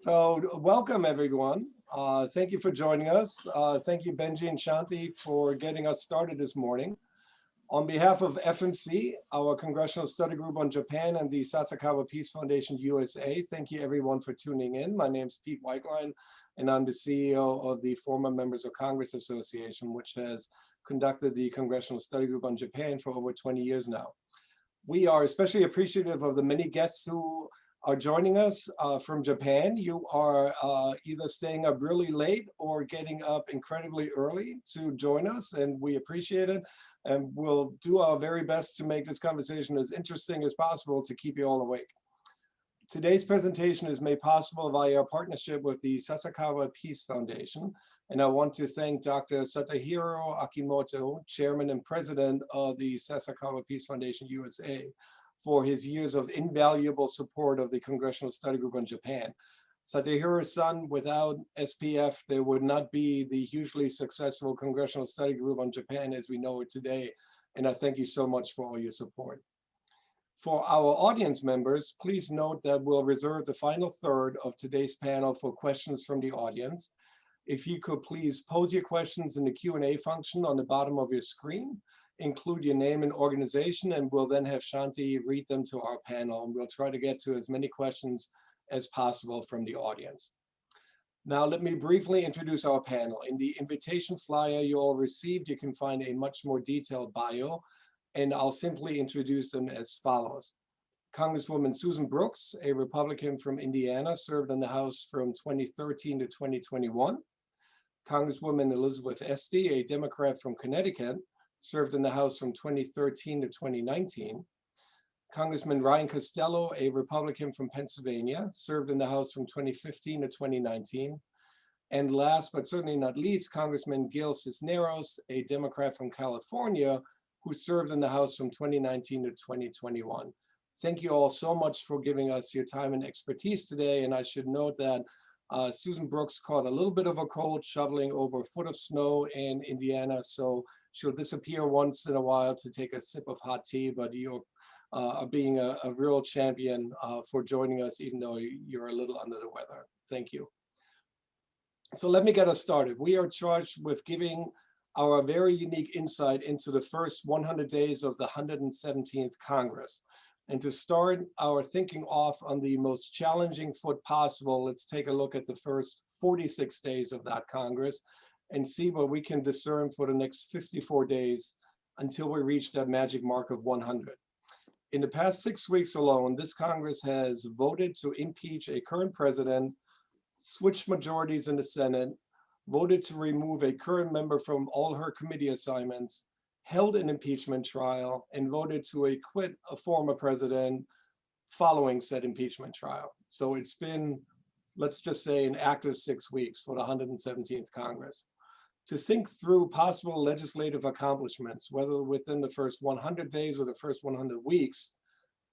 So welcome everyone. Thank you for joining us. Thank you Benji and Shanti for getting us started this morning. On behalf of FMC, our Congressional Study Group on Japan, and the Sasakawa Peace Foundation USA, thank you everyone for tuning in. My name is Pete Weiglein, and I'm the CEO of the Former Members of Congress Association, which has conducted the Congressional Study Group on Japan for over 20 years now. We are especially appreciative of the many guests who are joining us from Japan. You are either staying up really late or getting up incredibly early to join us, and we appreciate it. And we'll do our very best to make this conversation as interesting as possible to keep you all awake. Today's presentation is made possible via our partnership with the Sasakawa Peace Foundation. And I want to thank Dr. Satohiro Akimoto, Chairman and President of the Sasakawa Peace Foundation USA, for his years of invaluable support of the Congressional Study Group on Japan. Satohiro-san, without SPF, there would not be the hugely successful Congressional Study Group on Japan as we know it today. And I thank you so much for all your support. For our audience members, please note that we'll reserve the final third of today's panel for questions from the audience. If you could please pose your questions in the Q&A function on the bottom of your screen, include your name and organization, and we'll then have Shanti read them to our panel, and we'll try to get to as many questions as possible from the audience. Now, let me briefly introduce our panel. In the invitation flyer you all received, you can find a much more detailed bio, and I'll simply introduce them as follows. Congresswoman Susan Brooks, a Republican from Indiana, served in the House from 2013 to 2021. Congresswoman Elizabeth Esty, a Democrat from Connecticut, served in the House from 2013 to 2019. Congressman Ryan Costello, a Republican from Pennsylvania, served in the House from 2015 to 2019. And last but certainly not least, Congressman Gil Cisneros, a Democrat from California, who served in the House from 2019 to 2021. Thank you all so much for giving us your time and expertise today. And I should note that Susan Brooks caught a little bit of a cold shoveling over a foot of snow in Indiana, so she'll disappear once in a while to take a sip of hot tea, but you are being a real champion for joining us, even though you're a little under the weather. Thank you. So let me get us started. We are charged with giving our very unique insight into the first 100 days of the 117th Congress. And to start our thinking off on the most challenging foot possible, let's take a look at the first 46 days of that Congress and see what we can discern for the next 54 days until we reach that magic mark of 100. In the past 6 weeks alone, this Congress has voted to impeach a current president, switched majorities in the Senate, voted to remove a current member from all her committee assignments, held an impeachment trial, and voted to acquit a former president following said impeachment trial. So it's been, let's just say, an active 6 weeks for the 117th Congress. To think through possible legislative accomplishments, whether within the first 100 days or the first 100 weeks,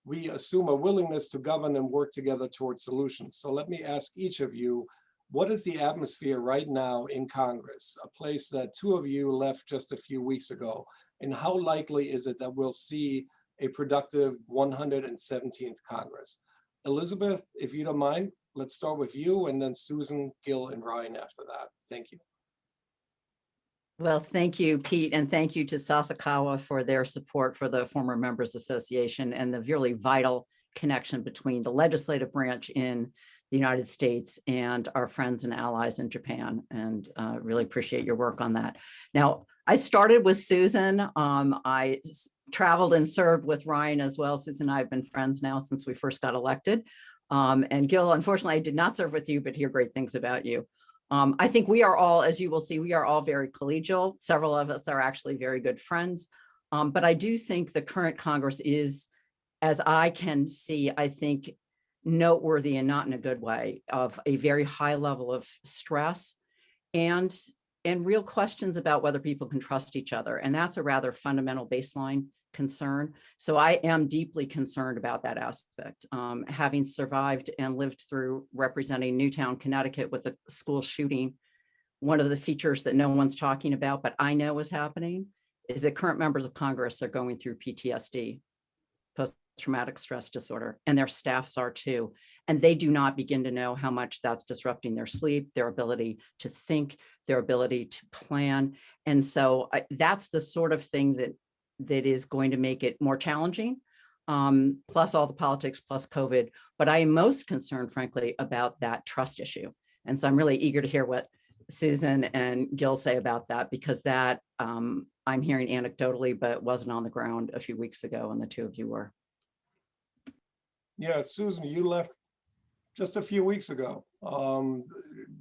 we assume a willingness to govern and work together towards solutions. So let me ask each of you, what is the atmosphere right now in Congress, a place that two of you left just a few weeks ago? And how likely is it that we'll see a productive 117th Congress? Elizabeth, if you don't mind, let's start with you, and then Susan, Gil, and Ryan after that. Thank you. Well, thank you, Pete, and thank you to Sasakawa for their support for the Former Members Association and the really vital connection between the legislative branch in the United States and our friends and allies in Japan, and really appreciate your work on that. Now, I started with Susan. I traveled and served with Ryan as well. Susan and I have been friends now since we first got elected. And Gil, unfortunately, I did not serve with you, but hear great things about you. I think we are all, as you will see, we are all very collegial. Several of us are actually very good friends. But I do think the current Congress is, as I can see, I think, noteworthy and not in a good way, of a very high level of stress and real questions about whether people can trust each other. And that's a rather fundamental baseline concern. So I am deeply concerned about that aspect. Having survived and lived through representing Newtown, Connecticut with a school shooting, one of the features that no one's talking about, but I know is happening, is that current members of Congress are going through PTSD, post-traumatic stress disorder, and their staffs are too. And they do not begin to know how much that's disrupting their sleep, their ability to think, their ability to plan. And so that's the sort of thing that is going to make it more challenging, plus all the politics, plus COVID. But I am most concerned, frankly, about that trust issue. And so I'm really eager to hear what Susan and Gil say about that, because that I'm hearing anecdotally, but wasn't on the ground a few weeks ago, and the two of you were. Yeah, Susan, you left just a few weeks ago.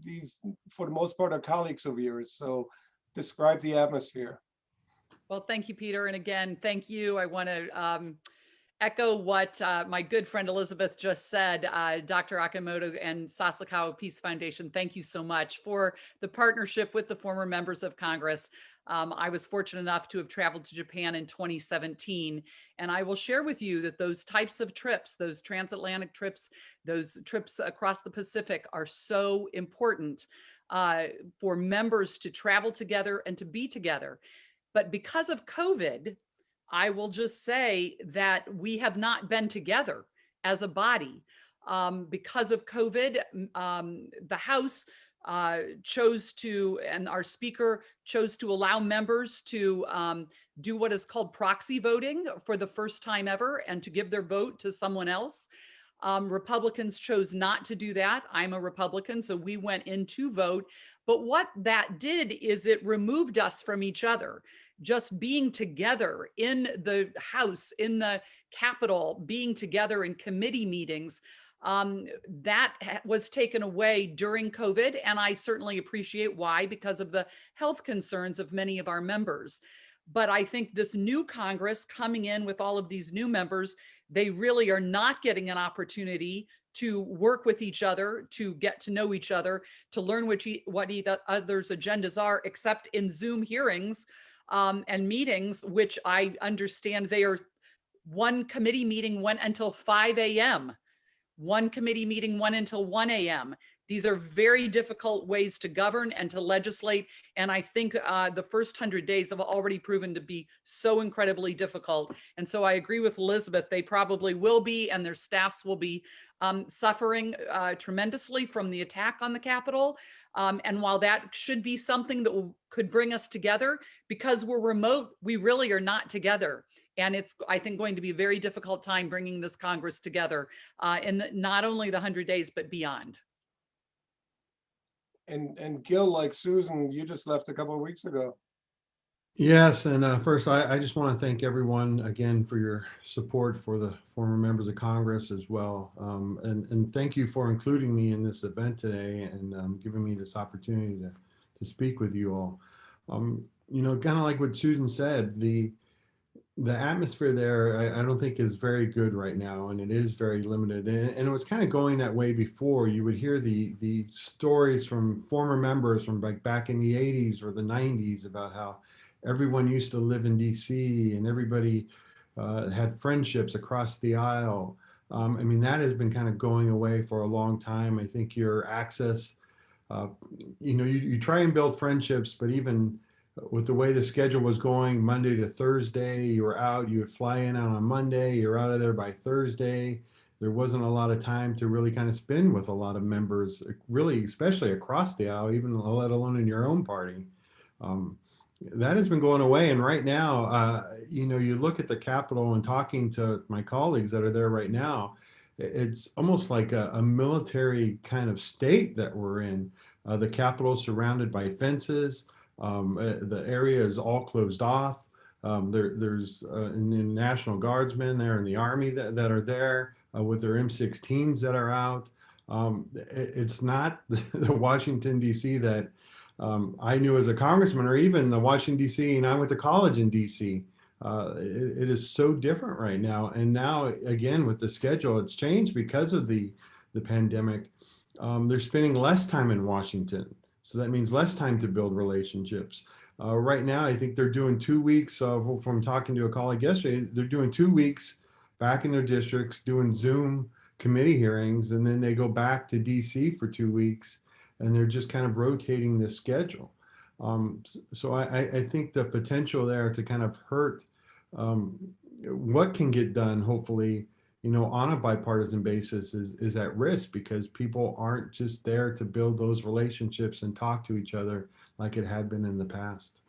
These, for the most part, are colleagues of yours. So describe the atmosphere. Well, thank you, Peter. And again, thank you. I want to echo what my good friend Elizabeth just said. Dr. Akamoto and Sasakawa Peace Foundation, thank you so much for the partnership with the former members of Congress. I was fortunate enough to have traveled to Japan in 2017, and I will share with you that those types of trips, those transatlantic trips, those trips across the Pacific are so important for members to travel together and to be together. But because of COVID, I will just say that we have not been together as a body. Because of COVID, the House chose to, and our speaker chose to allow members to do what is called proxy voting for the first time ever, and to give their vote to someone else. Republicans chose not to do that. I'm a Republican, so we went in to vote. But what that did is it removed us from each other. Just being together in the House, in the Capitol, being together in committee meetings, that was taken away during COVID. And I certainly appreciate why, because of the health concerns of many of our members. But I think this new Congress coming in with all of these new members, they really are not getting an opportunity to work with each other, to get to know each other, to learn what each other's agendas are, except in Zoom hearings and meetings, which I understand they are. One committee meeting went until 5 a.m. One committee meeting went until 1 a.m. These are very difficult ways to govern and to legislate. And I think the first 100 days have already proven to be so incredibly difficult. And so I agree with Elizabeth, they probably will be, and their staffs will be suffering tremendously from the attack on the Capitol. And while that should be something that could bring us together, because we're remote, we really are not together. And it's, I think, going to be a very difficult time bringing this Congress together in not only the 100 days, but beyond. And Gil, like Susan, you just left a couple of weeks ago. Yes, and first, I just want to thank everyone again for your support for the former members of Congress as well. And thank you for including me in this event today and giving me this opportunity to speak with you all. You know, kind of like what Susan said, the atmosphere there, I don't think is very good right now, and it is very limited. And it was kind of going that way before. You would hear the stories from former members from like back in the 80s or the 90s about how everyone used to live in DC and everybody had friendships across the aisle. I mean, that has been kind of going away for a long time. I think your access, you know, you try and build friendships, but even with the way the schedule was going, Monday to Thursday, you were out, you would fly in on a Monday, you're out of there by Thursday. There wasn't a lot of time to really kind of spend with a lot of members, really, especially across the aisle, even let alone in your own party. That has been going away. And right now, you know, you look at the Capitol and talking to my colleagues that are there right now, it's almost like a military kind of state that we're in. The Capitol is surrounded by fences. The area is all closed off. There's National Guardsmen there in the Army that are there with their M16s that are out. It's not the Washington, D.C. that I knew as a congressman, or even the Washington, D.C., and I went to college in D.C. It is so different right now. And now, again, with the schedule, it's changed because of the pandemic. They're spending less time in Washington. So that means less time to build relationships. Right now, I think they're doing 2 weeks from talking to a colleague yesterday, they're doing 2 weeks back in their districts, doing Zoom committee hearings, and then they go back to DC for 2 weeks, and they're just kind of rotating the schedule. So I think the potential there to kind of hurt what can get done, hopefully, on a bipartisan basis is at risk because people aren't just there to build those relationships and talk to each other like it had been in the past.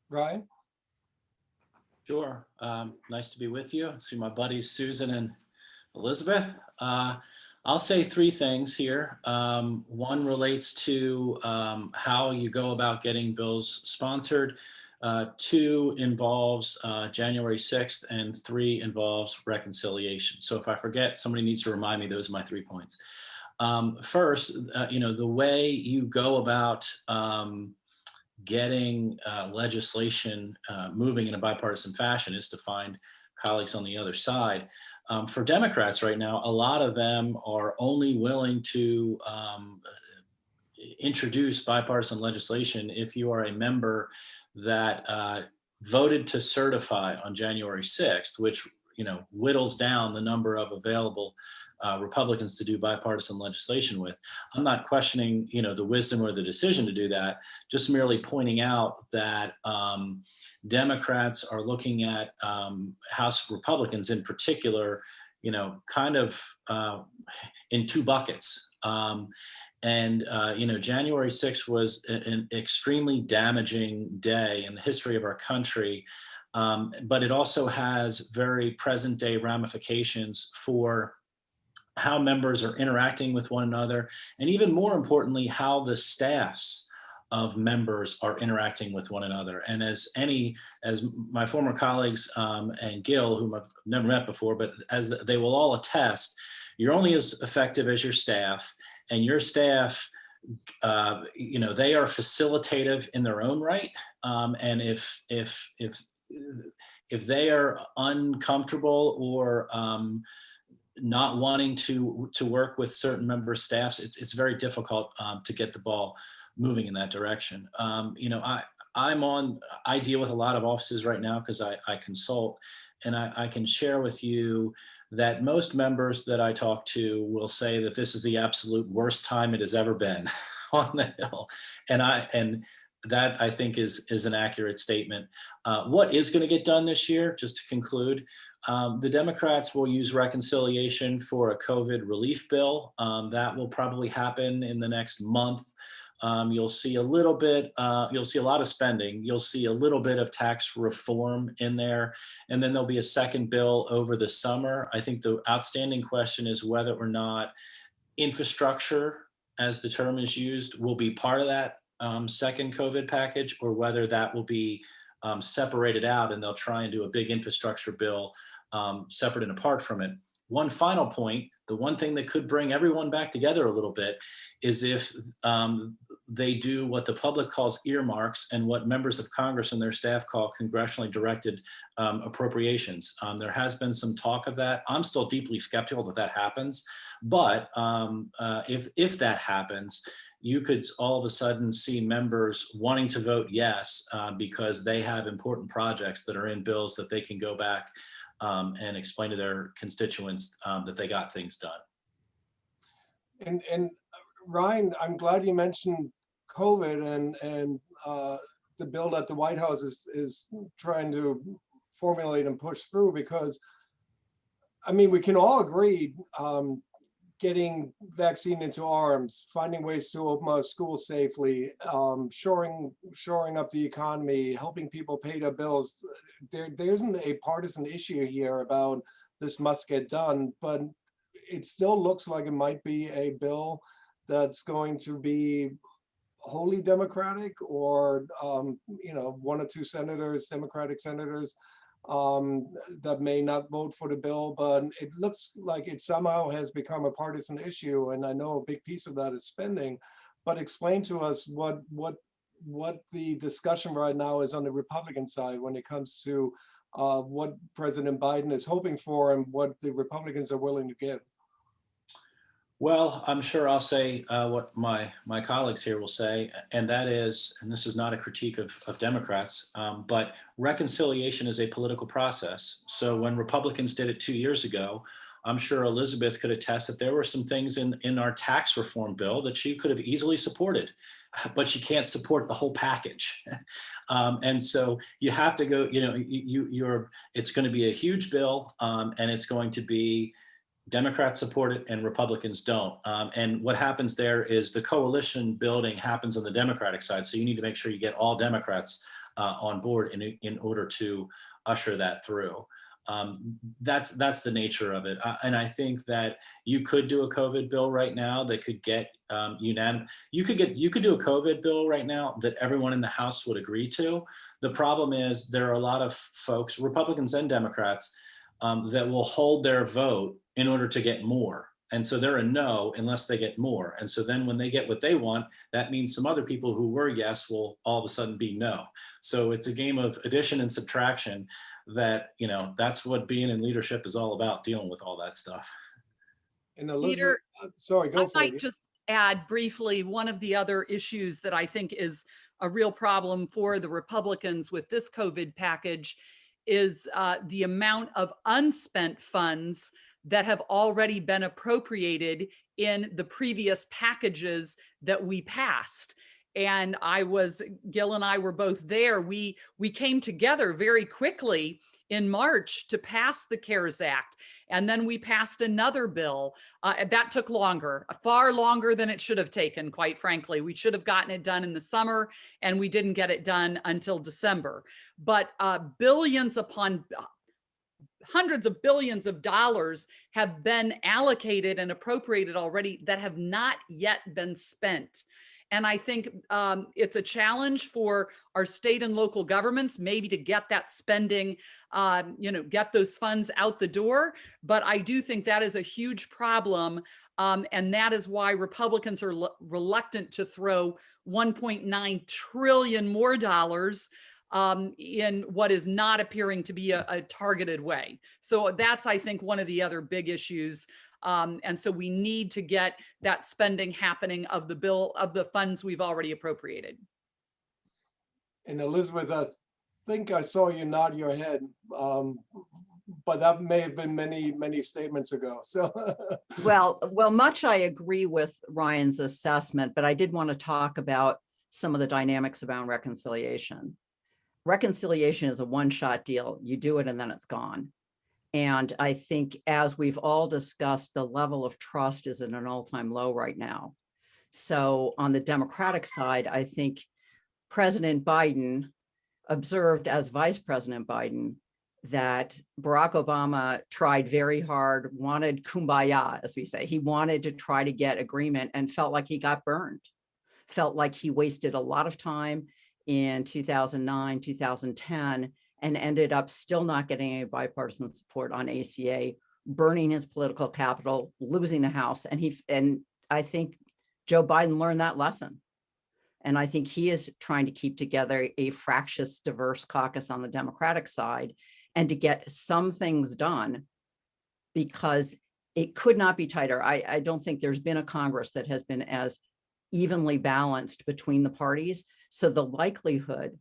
Ryan? Sure. Nice to be with you. See my buddies Susan and Elizabeth. I'll say three things here. One relates to how you go about getting bills sponsored. Two involves January 6th, and three involves reconciliation. So if I forget, somebody needs to remind me, those are my 3 points. First, the way you go about getting legislation moving in a bipartisan fashion is to find colleagues on the other side. For Democrats right now, a lot of them are only willing to introduce bipartisan legislation if you are a member that voted to certify on January 6th, which whittles down the number of available Republicans to do bipartisan legislation with. I'm not questioning, the wisdom or the decision to do that, just merely pointing out that Democrats are looking at House Republicans in particular, kind of in two buckets. January 6th was an extremely damaging day in the history of our country. But it also has very present day ramifications for how members are interacting with one another, and even more importantly, how the staffs of members are interacting with one another. And as my former colleagues and Gil, whom I've never met before, but as they will all attest, you're only as effective as your staff, and your staff, they are facilitative in their own right. And if they are uncomfortable or not wanting to work with certain member staffs, it's very difficult to get the ball moving in that direction. I deal with a lot of offices right now because I consult, and I can share with you that most members that I talk to will say that this is the absolute worst time it has ever been on the Hill. And that I think is an accurate statement. What is going to get done this year, just to conclude, the Democrats will use reconciliation for a COVID relief bill. That will probably happen in the next month. You'll see a little bit, you'll see a lot of spending. You'll see a little bit of tax reform in there. And then there'll be a second bill over the summer. I think the outstanding question is whether or not infrastructure, as the term is used, will be part of that second COVID package, or whether that will be separated out and they'll try and do a big infrastructure bill separate and apart from it. One final point, the one thing that could bring everyone back together a little bit is if they do what the public calls earmarks and what members of Congress and their staff call congressionally directed appropriations. There has been some talk of that. I'm still deeply skeptical that happens, but if that happens, you could all of a sudden see members wanting to vote yes because they have important projects that are in bills that they can go back and explain to their constituents that they got things done. And Ryan, I'm glad you mentioned COVID and the bill that the White House is trying to formulate and push through, because I mean, we can all agree getting vaccine into arms, finding ways to open our schools safely, shoring up the economy, helping people pay their bills. There isn't a partisan issue here about this must get done, but it still looks like it might be a bill that's going to be wholly Democratic, or one or two senators, Democratic senators, that may not vote for the bill, but it looks like it somehow has become a partisan issue. And I know a big piece of that is spending, but explain to us what the discussion right now is on the Republican side when it comes to what President Biden is hoping for and what the Republicans are willing to give. Well, I'm sure I'll say what my colleagues here will say, and that is, and this is not a critique of Democrats, but reconciliation is a political process. So when Republicans did it 2 years ago, I'm sure Elizabeth could attest that there were some things in our tax reform bill that she could have easily supported, but she can't support the whole package. And so you have to go, it's going to be a huge bill, and it's going to be Democrats support it and Republicans don't. And what happens there is the coalition building happens on the Democratic side. So you need to make sure you get all Democrats on board in order to usher that through. That's the nature of it. And I think that you could do a COVID bill right now that could get unanimous. You could do a COVID bill right now that everyone in the House would agree to. The problem is there are a lot of folks, Republicans and Democrats, that will hold their vote in order to get more. And so they're a no unless they get more. And so then when they get what they want, that means some other people who were yes will all of a sudden be no. So it's a game of addition and subtraction that, that's what being in leadership is all about, dealing with all that stuff. And Elizabeth, sorry, go for I it. might just add briefly, one of the other issues that I think is a real problem for the Republicans with this COVID package is the amount of unspent funds that have already been appropriated in the previous packages that we passed. And Gil and I were both there. We came together very quickly in March to pass the CARES Act. And then we passed another bill. That took longer, far longer than it should have taken, quite frankly. We should have gotten it done in the summer, and we didn't get it done until December. But billions upon hundreds of billions of dollars have been allocated and appropriated already that have not yet been spent. And I think it's a challenge for our state and local governments, maybe to get that spending, get those funds out the door. But I do think that is a huge problem. And that is why Republicans are reluctant to throw $1.9 trillion more dollars in what is not appearing to be a targeted way. So that's, I think, one of the other big issues. And so we need to get that spending happening of the funds we've already appropriated. And Elizabeth, I think I saw you nod your head, but that may have been many, many statements ago. So, well, much I agree with Ryan's assessment, but I did want to talk about some of the dynamics around reconciliation. Reconciliation is a one-shot deal. You do it and then it's gone. And I think, as we've all discussed, the level of trust is at an all-time low right now. So on the Democratic side, I think President Biden observed, as Vice President Biden, that Barack Obama tried very hard, wanted kumbaya, as we say. He wanted to try to get agreement and felt like he got burned, felt like he wasted a lot of time in 2009, 2010, and ended up still not getting any bipartisan support on ACA, burning his political capital, losing the House. And I think Joe Biden learned that lesson. And I think he is trying to keep together a fractious, diverse caucus on the Democratic side and to get some things done, because it could not be tighter. I don't think there's been a Congress that has been as evenly balanced between the parties. So the likelihood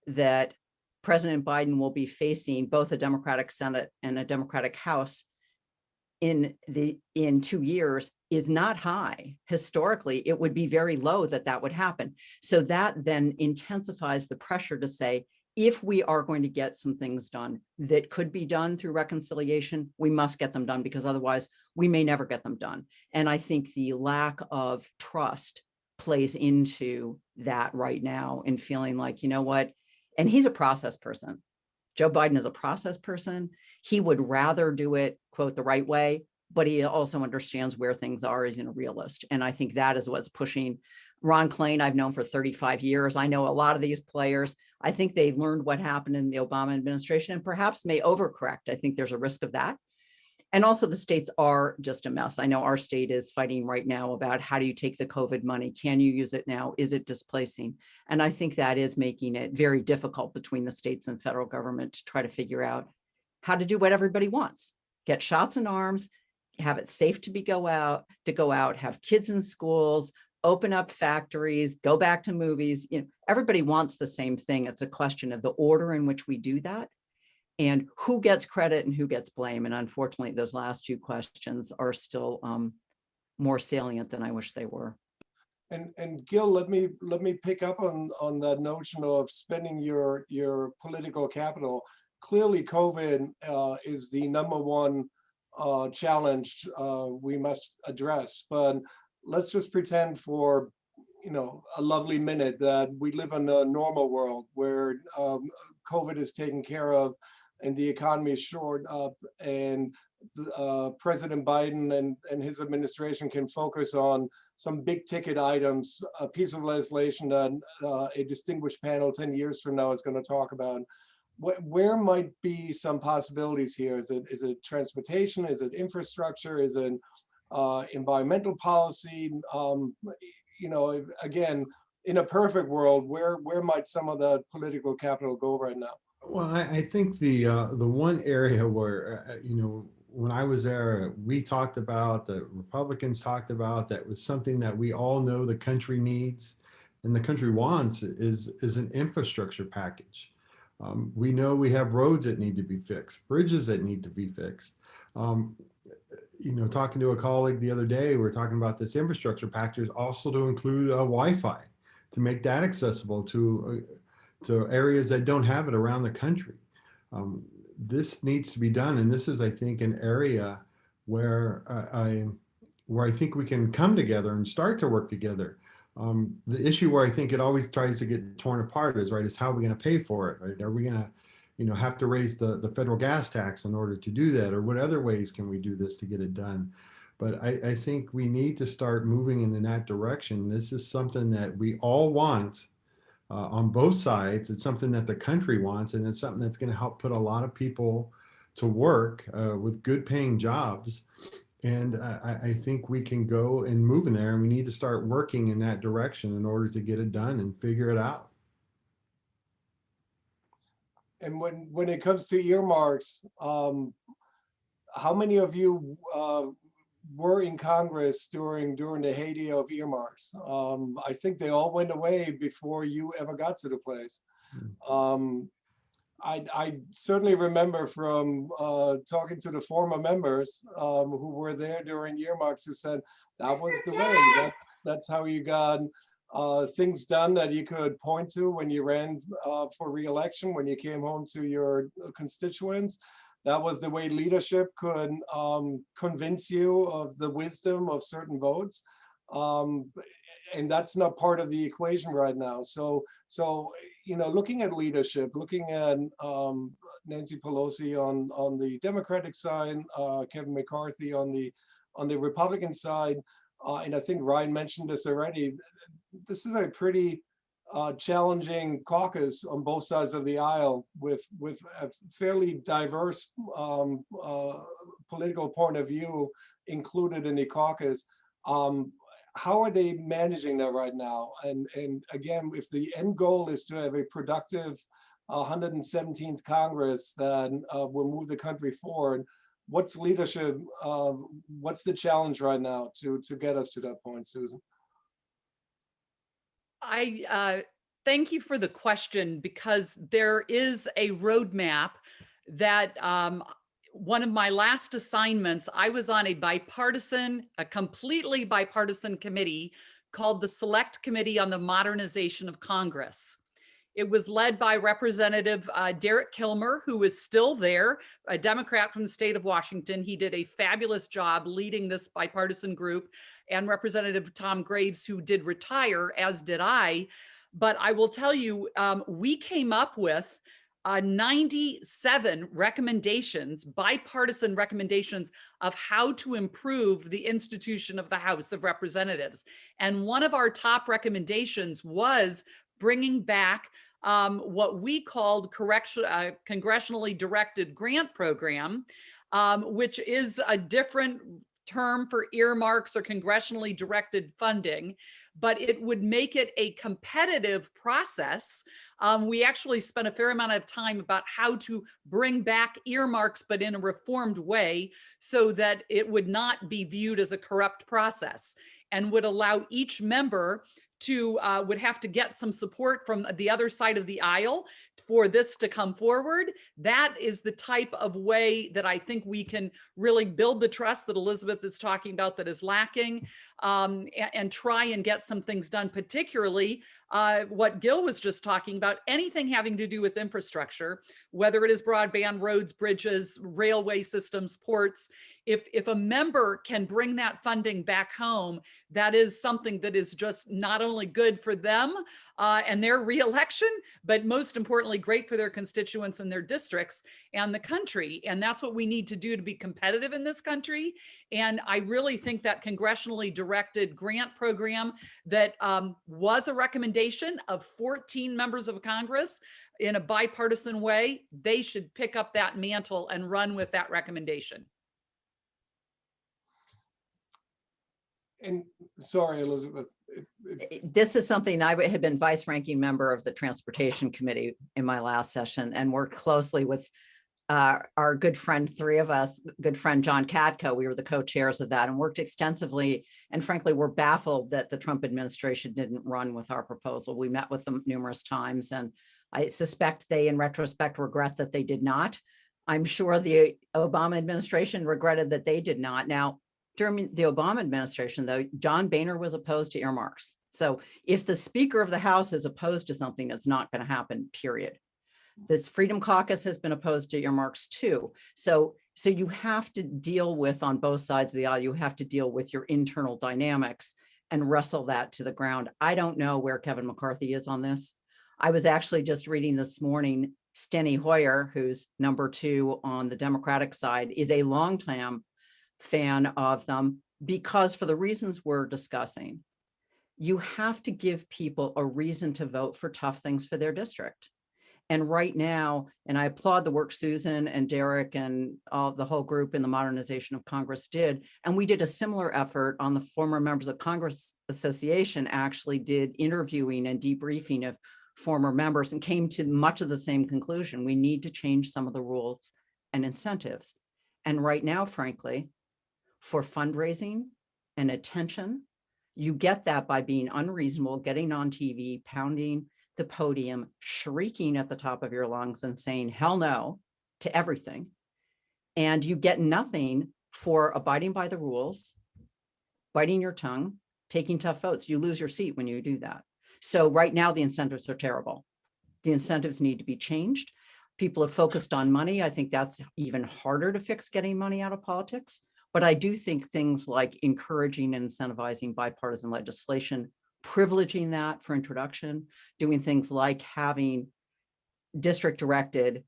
that President Biden will be facing both a Democratic Senate and a Democratic House in 2 years is not high. Historically, it would be very low that would happen. So that then intensifies the pressure to say, if we are going to get some things done that could be done through reconciliation, we must get them done, because otherwise we may never get them done. And I think the lack of trust plays into that right now, in feeling like, you know what, and he's a process person. Joe Biden is a process person. He would rather do it, quote, the right way, but he also understands where things are as a realist. And I think that is what's pushing Ron Klain. I've known for 35 years. I know a lot of these players. I think they learned what happened in the Obama administration and perhaps may overcorrect. I think there's a risk of that. And also, the states are just a mess. I know our state is fighting right now about, how do you take the COVID money? Can you use it now? Is it displacing? And I think that is making it very difficult between the states and federal government to try to figure out how to do what everybody wants: get shots in arms, have it safe to go out, have kids in schools, open up factories, go back to movies. Everybody wants the same thing. It's a question of the order in which we do that. and who gets credit and who gets blame. And unfortunately, those last two questions are still more salient than I wish they were. And Gil, let me pick up on that notion of spending your political capital. Clearly, COVID is the #1 challenge we must address. But let's just pretend for a lovely minute that we live in a normal world where COVID is taken care of and the economy is shored up, and President Biden and his administration can focus on some big ticket items, a piece of legislation that a distinguished panel 10 years from now is going to talk about. Where might be some possibilities here? Is it transportation? Is it infrastructure? Is it environmental policy? Again, in a perfect world, where might some of that political capital go right now? Well, I think the one area where when I was there, we talked about, the Republicans talked about, that was something that we all know the country needs and the country wants is an infrastructure package. We know we have roads that need to be fixed, bridges that need to be fixed. Talking to a colleague the other day, we were talking about this infrastructure package also to include Wi-Fi, to make that accessible to areas that don't have it around the country. This needs to be done, and this is, I think, an area where I think we can come together and start to work together. The issue where I think it always tries to get torn apart is how are we going to pay for it? Right? Are we going to have to raise the federal gas tax in order to do that, or what other ways can we do this to get it done? But I think we need to start moving in that direction. This is something that we all want. On both sides, it's something that the country wants, and it's something that's going to help put a lot of people to work with good paying jobs. And I think we can go and move in there, and we need to start working in that direction in order to get it done and figure it out. And when it comes to earmarks, how many of you were in Congress during the heyday of earmarks? I think they all went away before you ever got to the place. I certainly remember from talking to the former members who were there during earmarks who said that was the way. That's how you got things done that you could point to when you ran for re-election, when you came home to your constituents. That was the way leadership could convince you of the wisdom of certain votes. And that's not part of the equation right now. So looking at leadership, looking at Nancy Pelosi on the Democratic side, Kevin McCarthy on the Republican side, and I think Ryan mentioned this already, this is a pretty challenging caucus on both sides of the aisle with a fairly diverse political point of view included in the caucus. How are they managing that right now? And again, if the end goal is to have a productive 117th Congress that will move the country forward, what's leadership? What's the challenge right now to get us to that point, Susan? I thank you for the question, because there is a roadmap that one of my last assignments, I was on a completely bipartisan committee called the Select Committee on the Modernization of Congress. It was led by Representative Derek Kilmer, who is still there, a Democrat from the state of Washington. He did a fabulous job leading this bipartisan group, and Representative Tom Graves, who did retire, as did I. But I will tell you, we came up with 97 recommendations, bipartisan recommendations of how to improve the institution of the House of Representatives. And one of our top recommendations was bringing back what we called congressionally directed grant program, which is a different term for earmarks or congressionally directed funding, but it would make it a competitive process. We actually spent a fair amount of time about how to bring back earmarks, but in a reformed way, so that it would not be viewed as a corrupt process and would allow each member would have to get some support from the other side of the aisle for this to come forward. That is the type of way that I think we can really build the trust that Elizabeth is talking about that is lacking, and try and get some things done, particularly what Gil was just talking about, anything having to do with infrastructure, whether it is broadband, roads, bridges, railway systems, ports. If a member can bring that funding back home, that is something that is just not only good for them and their reelection, but most importantly, great for their constituents and their districts and the country. And that's what we need to do to be competitive in this country. And I really think that congressionally directed grant program that was a recommendation of 14 members of Congress in a bipartisan way, they should pick up that mantle and run with that recommendation. And sorry, Elizabeth. This is something I had been vice ranking member of the Transportation Committee in my last session and worked closely with our good friend, three of us, good friend John Katko. We were the co-chairs of that and worked extensively. And frankly, we're baffled that the Trump administration didn't run with our proposal. We met with them numerous times, and I suspect they, in retrospect, regret that they did not. I'm sure the Obama administration regretted that they did not. Now, during the Obama administration, though, John Boehner was opposed to earmarks. So if the Speaker of the House is opposed to something, it's not going to happen, period. This Freedom Caucus has been opposed to earmarks too. So you have to deal with, on both sides of the aisle, you have to deal with your internal dynamics and wrestle that to the ground. I don't know where Kevin McCarthy is on this. I was actually just reading this morning, Steny Hoyer, who's number 2 on the Democratic side, is a longtime fan of them because, for the reasons we're discussing, you have to give people a reason to vote for tough things for their district. And right now, and I applaud the work Susan and Derek and the whole group in the Modernization of Congress did, and we did a similar effort on the Former Members of Congress Association, actually did interviewing and debriefing of former members and came to much of the same conclusion. We need to change some of the rules and incentives. And right now, frankly, for fundraising and attention, you get that by being unreasonable, getting on TV, pounding the podium, shrieking at the top of your lungs and saying hell no to everything. And you get nothing for abiding by the rules, biting your tongue, taking tough votes. You lose your seat when you do that. So right now the incentives are terrible. The incentives need to be changed. People have focused on money. I think that's even harder to fix, getting money out of politics. But I do think things like encouraging and incentivizing bipartisan legislation, privileging that for introduction, doing things like having district-directed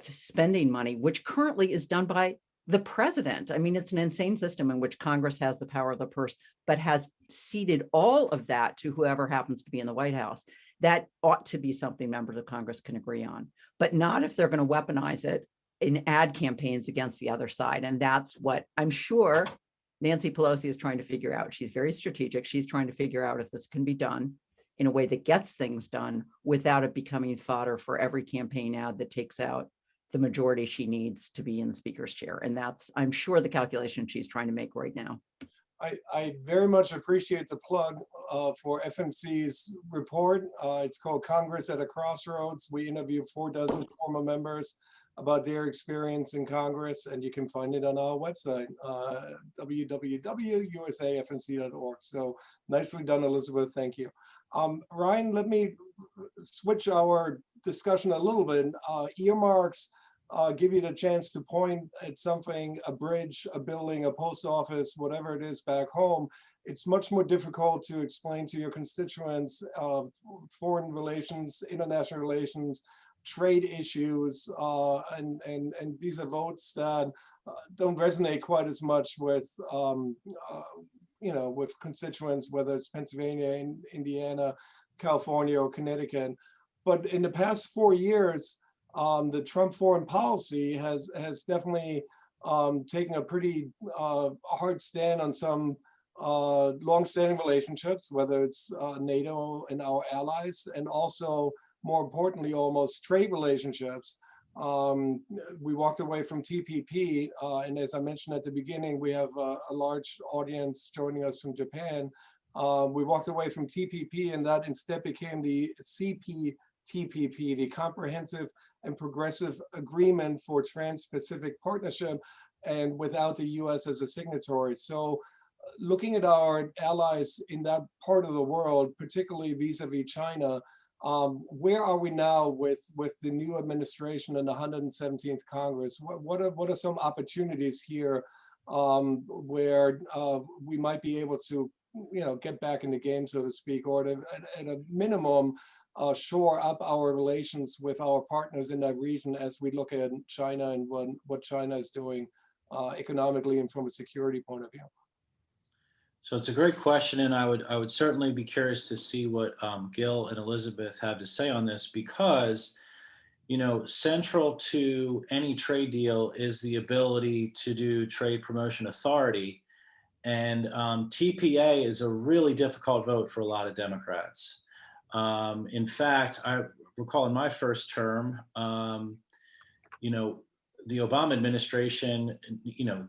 spending money, which currently is done by the president. I mean, it's an insane system in which Congress has the power of the purse, but has ceded all of that to whoever happens to be in the White House. That ought to be something members of Congress can agree on, but not if they're going to weaponize it in ad campaigns against the other side. And that's what I'm sure Nancy Pelosi is trying to figure out. She's very strategic. She's trying to figure out if this can be done in a way that gets things done without it becoming fodder for every campaign ad that takes out the majority she needs to be in the speaker's chair. And that's, I'm sure, the calculation she's trying to make right now. I very much appreciate the plug for FMC's report. It's called Congress at a Crossroads. We interviewed 4 former members about their experience in Congress, and you can find it on our website, www.usafmc.org. So nicely done, Elizabeth. Thank you. Ryan, let me switch our discussion a little bit. Earmarks give you the chance to point at something, a bridge, a building, a post office, whatever it is back home. It's much more difficult to explain to your constituents foreign relations, international relations, trade issues, and these are votes that don't resonate quite as much with with constituents, whether it's Pennsylvania, Indiana, California, or Connecticut. But in the past 4 years, the Trump foreign policy has definitely taken a pretty hard stand on some long-standing relationships, whether it's NATO and our allies, and also, more importantly, almost trade relationships. We walked away from TPP, and as I mentioned at the beginning, we have a large audience joining us from Japan. We walked away from TPP, and that instead became the CPTPP, the Comprehensive and Progressive Agreement for Trans-Pacific Partnership, and without the US as a signatory. So looking at our allies in that part of the world, particularly vis-a-vis China, where are we now with the new administration and the 117th Congress? What are some opportunities here where we might be able to, get back in the game, so to speak, or at a minimum, shore up our relations with our partners in that region as we look at China and what China is doing economically and from a security point of view? So it's a great question, and I would certainly be curious to see what Gil and Elizabeth have to say on this, because central to any trade deal is the ability to do trade promotion authority, and TPA is a really difficult vote for a lot of Democrats. In fact, I recall in my first term, the Obama administration,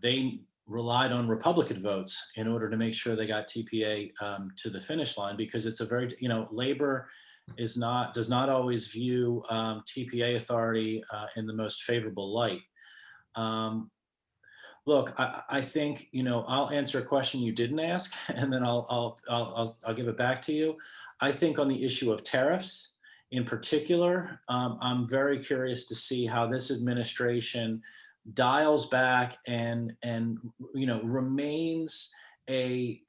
they relied on Republican votes in order to make sure they got TPA to the finish line, because it's a very, labor does not always view TPA authority in the most favorable light. Look, I think, I'll answer a question you didn't ask, and then I'll give it back to you. I think on the issue of tariffs in particular, I'm very curious to see how this administration dials back and remains a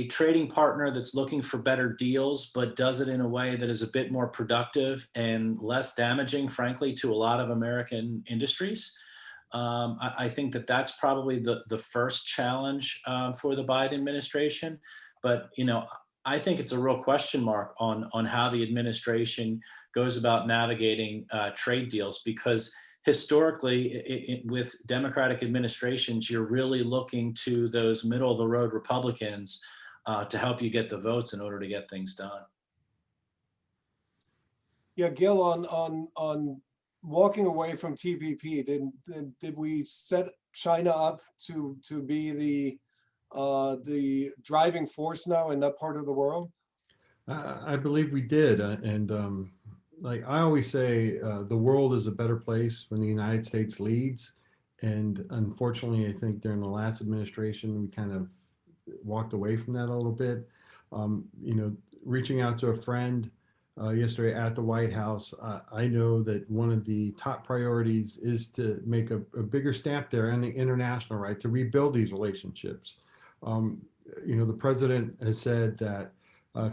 trading partner that's looking for better deals, but does it in a way that is a bit more productive and less damaging, frankly, to a lot of American industries. I think that's probably the first challenge for the Biden administration. But, I think it's a real question mark on how the administration goes about navigating trade deals, because historically with Democratic administrations, you're really looking to those middle of the road Republicans to help you get the votes in order to get things done. Yeah, Gil, on walking away from TPP, did we set China up to be the driving force now in that part of the world? I believe we did. And like I always say, the world is a better place when the United States leads. And unfortunately, I think during the last administration, we kind of walked away from that a little bit. Reaching out to a friend yesterday at the White House, I know that one of the top priorities is to make a bigger stamp there on the international, right, to rebuild these relationships. The president has said that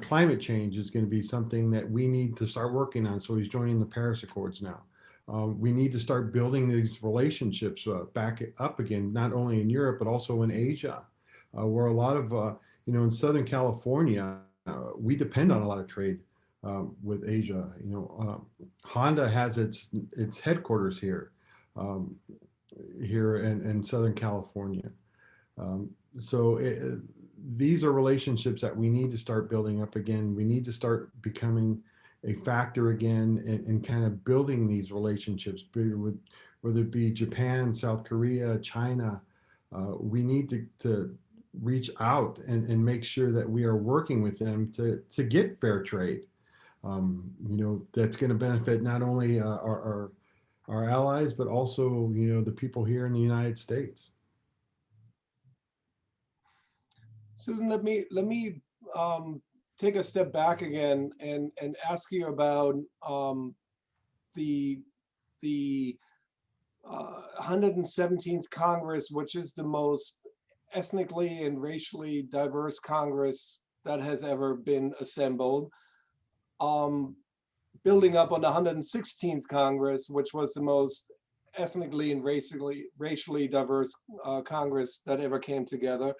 climate change is going to be something that we need to start working on. So he's joining the Paris Accords now. We need to start building these relationships back up again, not only in Europe, but also in Asia, where a lot of, in Southern California, we depend on a lot of trade with Asia. Honda has its headquarters here in Southern California. These are relationships that we need to start building up again. We need to start becoming a factor again and kind of building these relationships, whether it be Japan, South Korea, China. We need to reach out and make sure that we are working with them to get fair trade. That's going to benefit not only our allies, but also, the people here in the United States. Susan, let me take a step back again and ask you about the 117th Congress, which is the most ethnically and racially diverse Congress that has ever been assembled, building up on the 116th Congress, which was the most ethnically and racially diverse Congress that ever came together.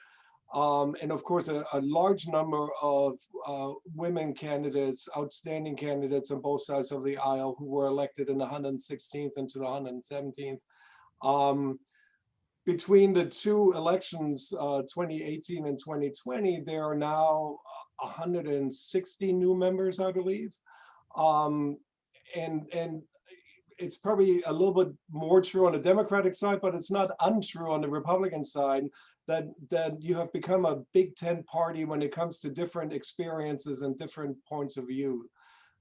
And of course, a large number of women candidates, outstanding candidates on both sides of the aisle who were elected in the 116th and to the 117th. Between the two elections, 2018 and 2020, there are now 160 new members, I believe. And it's probably a little bit more true on the Democratic side, but it's not untrue on the Republican side. that you have become a Big Tent party when it comes to different experiences and different points of view.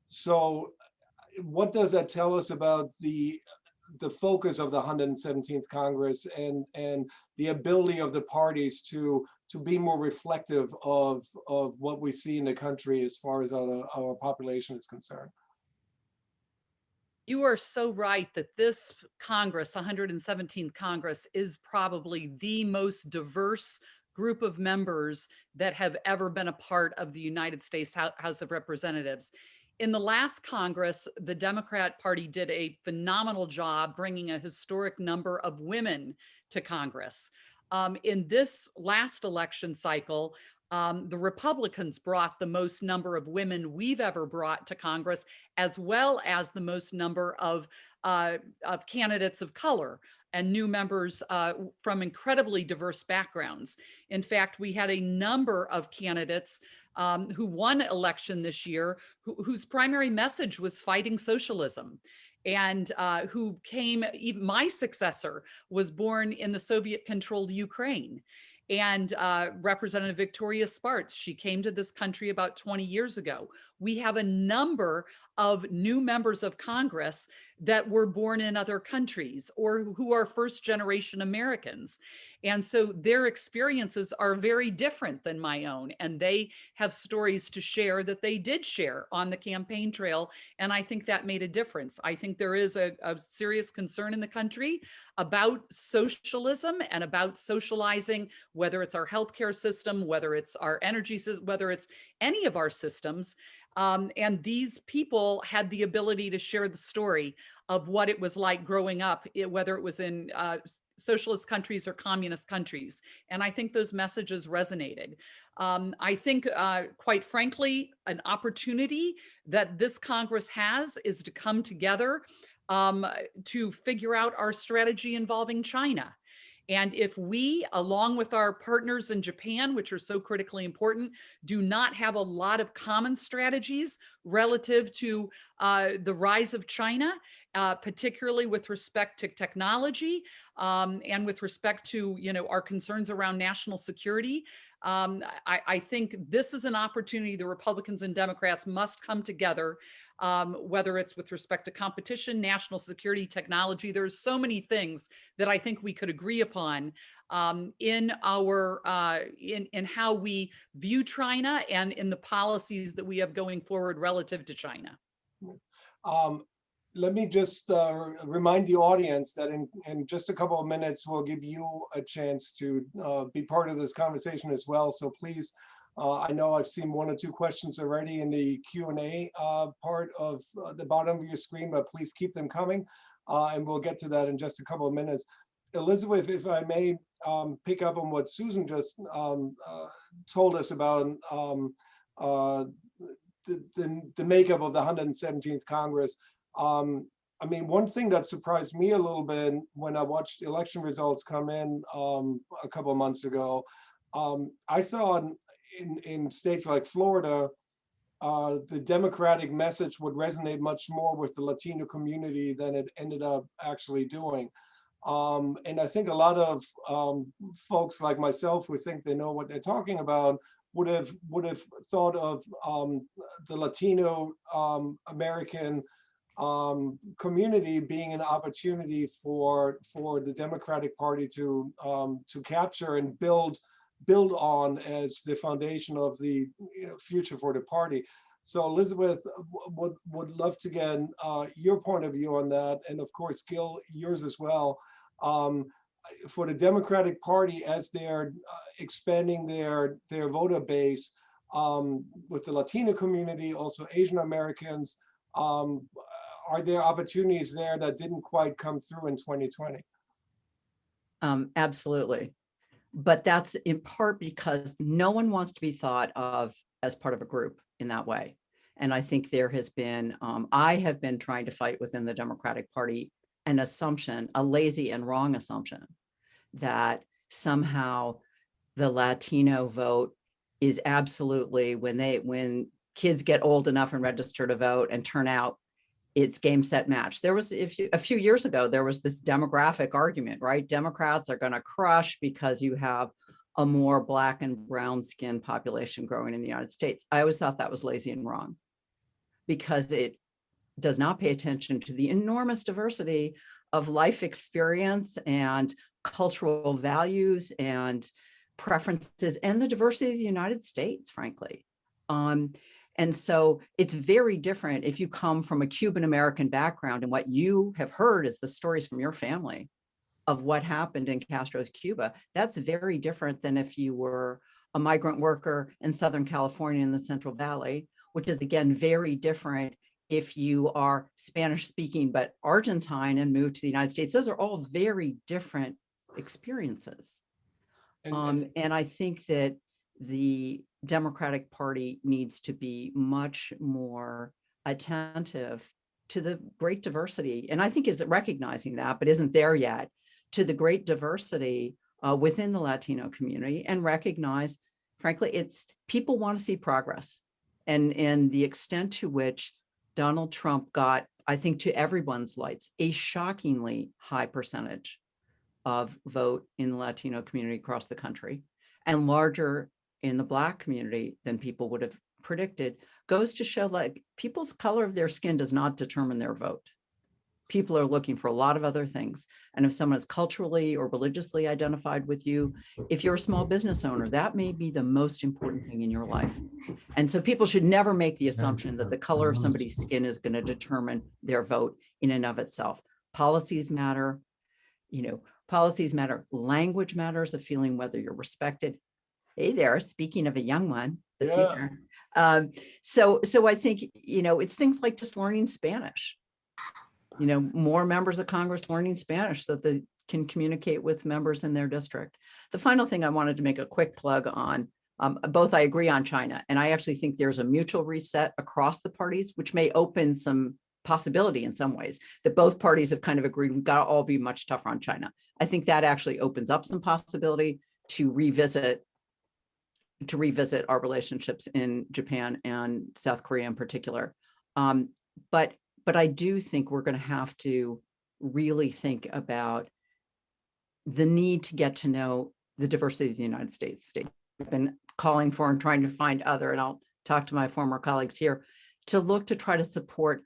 So what does that tell us about the focus of the 117th Congress and the ability of the parties to be more reflective of what we see in the country as far as our population is concerned? You are so right that this Congress, 117th Congress, is probably the most diverse group of members that have ever been a part of the United States House of Representatives. In the last Congress, the Democrat Party did a phenomenal job bringing a historic number of women to Congress. In this last election cycle, the Republicans brought the most number of women we've ever brought to Congress, as well as the most number of candidates of color and new members from incredibly diverse backgrounds. In fact, we had a number of candidates who won election this year whose primary message was fighting socialism, and who came, even my successor was born in the Soviet-controlled Ukraine. And Representative Victoria Spartz, she came to this country about 20 years ago. We have a number of new members of Congress that were born in other countries or who are first generation Americans. And so their experiences are very different than my own. And they have stories to share that they did share on the campaign trail. And I think that made a difference. I think there is a serious concern in the country about socialism and about socializing, whether it's our healthcare system, whether it's our energy system, whether it's any of our systems. And these people had the ability to share the story of what it was like growing up, whether it was in socialist countries or communist countries. And I think those messages resonated. I think, quite frankly, an opportunity that this Congress has is to come together to figure out our strategy involving China. And if we, along with our partners in Japan, which are so critically important, do not have a lot of common strategies relative to the rise of China, particularly with respect to technology and with respect to, our concerns around national security, I think this is an opportunity the Republicans and Democrats must come together, whether it's with respect to competition, national security, technology. There's so many things that I think we could agree upon in our in how we view China and in the policies that we have going forward relative to China. Let me just remind the audience that in just a couple of minutes, we'll give you a chance to be part of this conversation as well. So please, I know I've seen 1 or 2 questions already in the Q&A part of the bottom of your screen, but please keep them coming. And we'll get to that in just a couple of minutes. Elizabeth, if I may pick up on what Susan just told us about the makeup of the 117th Congress. I mean, one thing that surprised me a little bit when I watched election results come in a couple of months ago, I thought in states like Florida, the Democratic message would resonate much more with the Latino community than it ended up actually doing. And I think a lot of folks like myself who think they know what they're talking about would have thought of the Latino American community being an opportunity for the Democratic Party to capture and build on as the foundation of the future for the party. So Elizabeth, would love to get your point of view on that, and of course, Gil, yours as well. For the Democratic Party, as they're expanding their voter base with the Latino community, also Asian Americans, are there opportunities there that didn't quite come through in 2020? Absolutely. But that's in part because no one wants to be thought of as part of a group in that way. And I think there has been, I have been trying to fight within the Democratic Party an assumption, a lazy and wrong assumption, that somehow the Latino vote is absolutely, when kids get old enough and register to vote and turn out, it's game, set, match. There was, a few years ago, there was this demographic argument, right? Democrats are going to crush because you have a more Black and brown skinned population growing in the United States. I always thought that was lazy and wrong, because it does not pay attention to the enormous diversity of life experience and cultural values and preferences, and the diversity of the United States, frankly. And so it's very different if you come from a Cuban American background, and what you have heard is the stories from your family of what happened in Castro's Cuba. That's very different than if you were a migrant worker in Southern California in the Central Valley, which is again very different if you are Spanish speaking but Argentine and moved to the United States. Those are all very different experiences. And I think that the Democratic Party needs to be much more attentive to the great diversity, and I think is recognizing that, but isn't there yet, to the great diversity within the Latino community, and recognize, frankly, it's people want to see progress. And the extent to which Donald Trump got, I think, to everyone's lights, a shockingly high percentage of vote in the Latino community across the country, and larger in the Black community than people would have predicted, goes to show like people's color of their skin does not determine their vote. People are looking for a lot of other things. And if someone is culturally or religiously identified with you, if you're a small business owner, that may be the most important thing in your life. And so people should never make the assumption that the color of somebody's skin is going to determine their vote in and of itself. Policies matter, policies matter, language matters, of feeling whether you're respected. Hey there, speaking of a young one, the future. So I think, it's things like just learning Spanish. More members of Congress learning Spanish so that they can communicate with members in their district. The final thing I wanted to make a quick plug on, both I agree on China, and I actually think there's a mutual reset across the parties, which may open some possibility in some ways, that both parties have kind of agreed we've got to all be much tougher on China. I think that actually opens up some possibility to revisit our relationships in Japan and South Korea in particular. But I do think we're going to have to really think about the need to get to know the diversity of the United States. I've been calling for and trying to find other, and I'll talk to my former colleagues here, to look to try to support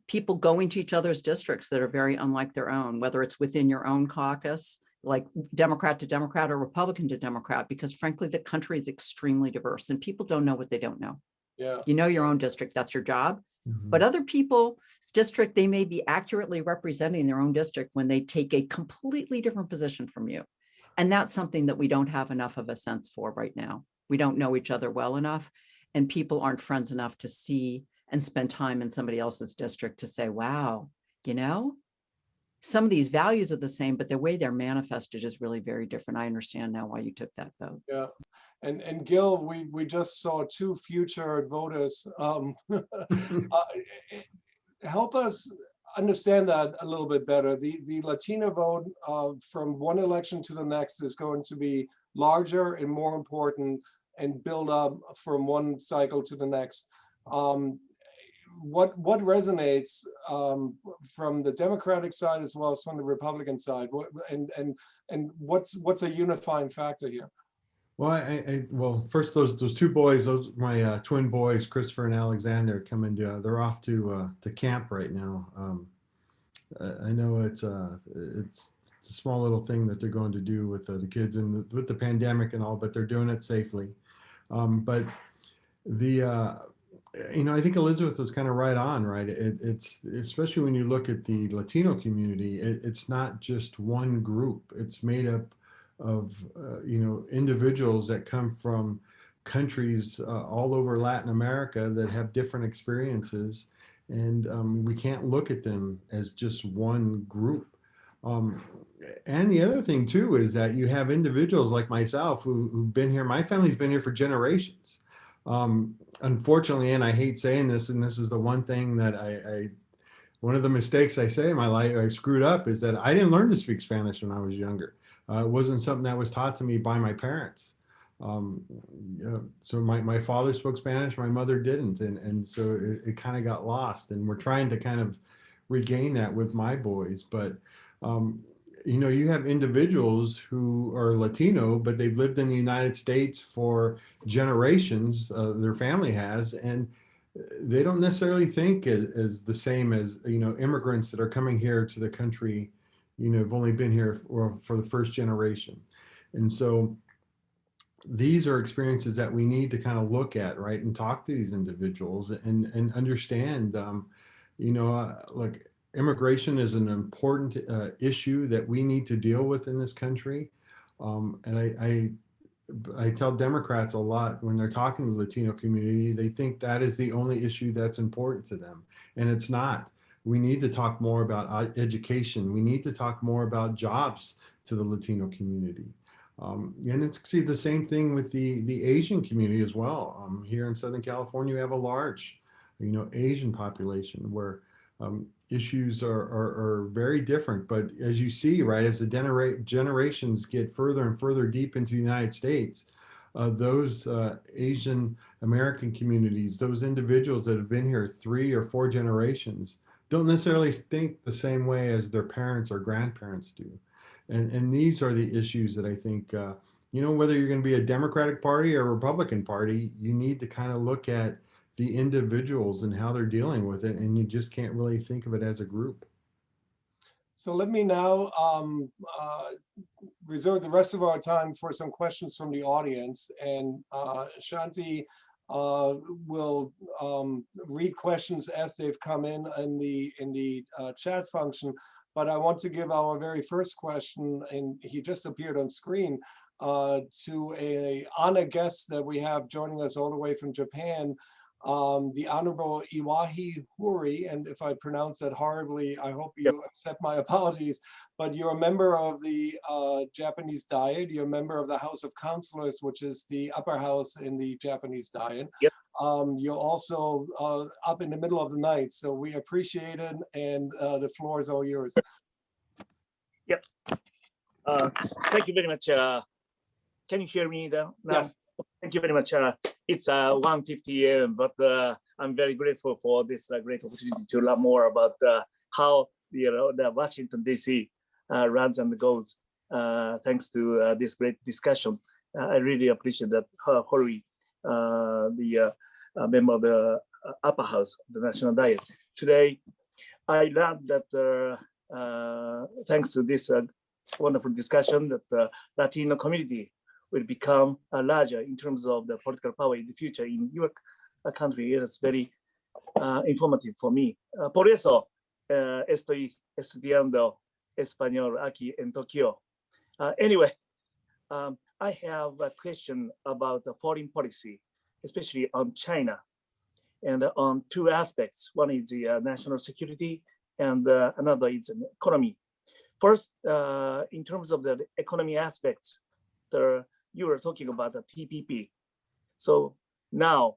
people going to each other's districts that are very unlike their own, whether it's within your own caucus, like Democrat to Democrat or Republican to Democrat, because frankly, the country is extremely diverse and people don't know what they don't know. Yeah. You know your own district, that's your job. But other people's district, they may be accurately representing their own district when they take a completely different position from you. And that's something that we don't have enough of a sense for right now. We don't know each other well enough, and people aren't friends enough to see and spend time in somebody else's district to say, wow, some of these values are the same, but the way they're manifested is really very different. I understand now why you took that vote. Yeah. And Gil, we just saw two future voters. Help us understand that a little bit better. The Latino vote from one election to the next is going to be larger and more important and build up from one cycle to the next. What resonates from the Democratic side as well as from the Republican side? And what's a unifying factor here? Well, first those two boys, those my twin boys, Christopher and Alexander, they're off to camp right now. I know it's a small little thing that they're going to do with the kids and with the pandemic and all, but they're doing it safely. But I think Elizabeth was kind of right on, right? It's especially when you look at the Latino community, it's not just one group. It's made up of individuals that come from countries all over Latin America that have different experiences, and we can't look at them as just one group. And the other thing too is that you have individuals like myself who've been here. My family's been here for generations. Unfortunately, and I hate saying this, and this is the one thing that one of the mistakes I say in my life I screwed up, is that I didn't learn to speak Spanish when I was younger. It wasn't something that was taught to me by my parents. So my father spoke Spanish, my mother didn't, and so it kind of got lost. And we're trying to kind of regain that with my boys. But you know, you have individuals who are Latino, but they've lived in the United States for generations, their family has, and they don't necessarily think as the same as, you know, immigrants that are coming here to the country, you know, have only been here for the first generation. And so these are experiences that we need to kind of look at, right, and talk to these individuals and understand, you know, look, immigration is an important issue that we need to deal with in this country. And I tell Democrats a lot when they're talking to the Latino community, they think that is the only issue that's important to them. And it's not. We need to talk more about education. We need to talk more about jobs to the Latino community. And it's the same thing with the Asian community as well. Here in Southern California, we have a large, you know, Asian population where issues are very different. But as you see, right, as the generations get further and further deep into the United States, those Asian American communities, those individuals that have been here 3 or 4 generations, don't necessarily think the same way as their parents or grandparents do. And these are the issues that I think, you know, whether you're going to be a Democratic Party or Republican Party, you need to kind of look at the individuals and how they're dealing with it. And you just can't really think of it as a group. So let me now reserve the rest of our time for some questions from the audience. And Shanti will read questions as they've come in the chat function. But I want to give our very first question, and he just appeared on screen, to a honor guest that we have joining us all the way from Japan, the Honorable Iwahi Huri. And if I pronounce that horribly, I hope you accept my apologies. But you're a member of the Japanese Diet. You're a member of the House of Councilors, which is the upper house in the Japanese Diet. Yep. You're also up in the middle of the night, so we appreciate it, and the floor is all yours. Yep. Thank you very much. Can you hear me now? Yes. Thank you very much. It's 1:50 a.m., but I'm very grateful for this great opportunity to learn more about how the Washington D.C. runs and goes. Thanks to this great discussion, I really appreciate that Hori, the member of the upper house of the National Diet. Today, I learned that thanks to this wonderful discussion, that the Latino community will become larger in terms of the political power in the future in your country. It is very informative for me. Por eso estoy estudiando español aquí en Tokyo. Anyway, I have a question about the foreign policy, especially on China, and on 2 aspects. One is the national security, and another is an economy. First, in terms of the economy aspects, you were talking about the TPP. So now,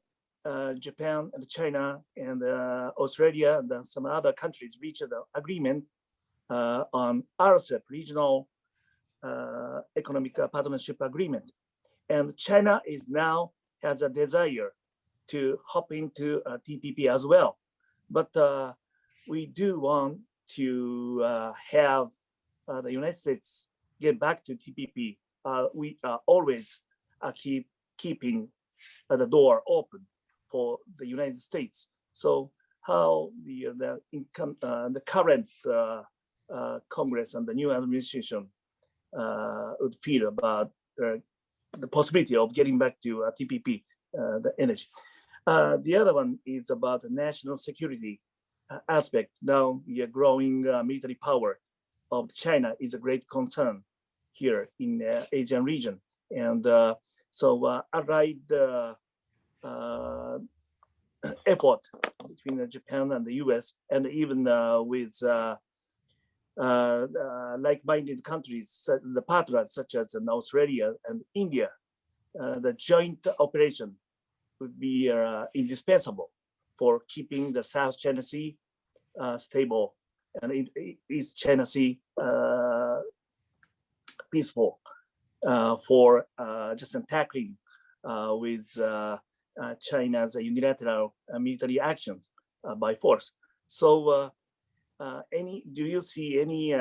Japan and China and Australia and some other countries reached an agreement on RCEP, Regional Economic Partnership Agreement. And China is now has a desire to hop into TPP as well. But we do want to have the United States get back to TPP. We always keeping the door open for the United States. So how the current Congress and the new administration would feel about the possibility of getting back to TPP, the energy. The other one is about the national security aspect. Now the growing military power of China is a great concern here in the Asian region. And so allied effort between Japan and the US, and even with like-minded countries, the partners such as Australia and India, the joint operation would be indispensable for keeping the South China Sea stable and East China Sea peaceful, for just tackling with China's unilateral military actions by force. So do you see any